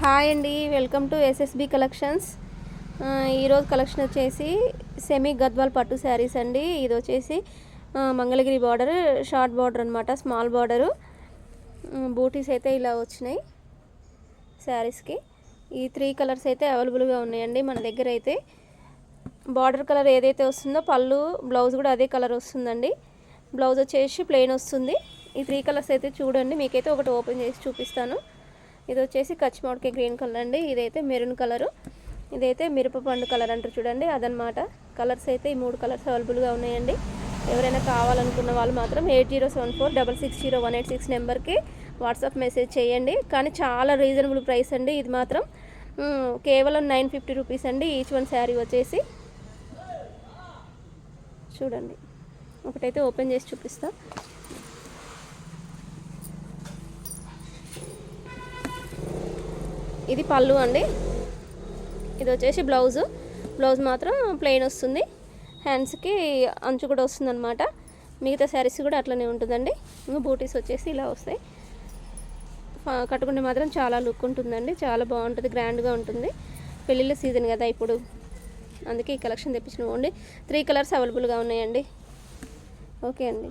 Hi అండి, welcome to SSB collections. ఈరోజు collection వచ్చేసి సెమీ గద్వాల్ పట్టు శారీస్ అండి. ఇది వచ్చేసి మంగళగిరి బార్డర్, షార్ట్ బార్డర్ అనమాట, స్మాల్ బార్డరు. బూటీస్ అయితే ఇలా వచ్చినాయి శారీస్కి. ఈ 3 కలర్స్ అయితే అవైలబుల్గా ఉన్నాయండి మన దగ్గర. అయితే బార్డర్ కలర్ ఏదైతే వస్తుందో పళ్ళు, బ్లౌజ్ కూడా అదే కలర్ వస్తుందండి. బ్లౌజ్ వచ్చేసి ప్లెయిన్ వస్తుంది. ఈ 3 కలర్స్ అయితే చూడండి, మీకైతే ఒకటి ఓపెన్ చేసి చూపిస్తాను. ఇది వచ్చేసి కచ్ మోడ్కే గ్రీన్ కలర్ అండి. ఇదైతే మెరూన్ కలరు, ఇదైతే మిరపపండు కలర్ అంటారు చూడండి, అదనమాట. కలర్స్ అయితే ఈ 3 కలర్స్ అవైలబుల్గా ఉన్నాయండి. ఎవరైనా కావాలనుకున్న వాళ్ళు మాత్రం 8074660186 నెంబర్కి వాట్సాప్ మెసేజ్ చేయండి. కానీ చాలా రీజనబుల్ ప్రైస్ అండి. ఇది మాత్రం కేవలం 950 రూపీస్ అండి ఈచ్ వన్ శారీ వచ్చేసి. చూడండి, ఒకటైతే ఓపెన్ చేసి చూపిస్తా. ఇది పళ్ళు అండి. ఇది వచ్చేసి బ్లౌజ్ మాత్రం ప్లెయిన్ వస్తుంది. హ్యాండ్స్కి అంచు కూడా వస్తుంది అనమాట. మిగతా శారీస్ కూడా అట్లనే ఉంటుందండి. ఇంకా బూటీస్ వచ్చేసి ఇలా వస్తాయి. కట్టుకుంటే మాత్రం చాలా లుక్ ఉంటుందండి, చాలా బాగుంటుంది, గ్రాండ్గా ఉంటుంది. పెళ్ళిళ్ళ సీజన్ కదా ఇప్పుడు, అందుకే ఈ కలెక్షన్ తెప్పించిన. ఓన్లీ 3 కలర్స్ అవైలబుల్గా ఉన్నాయండి. ఓకే అండి.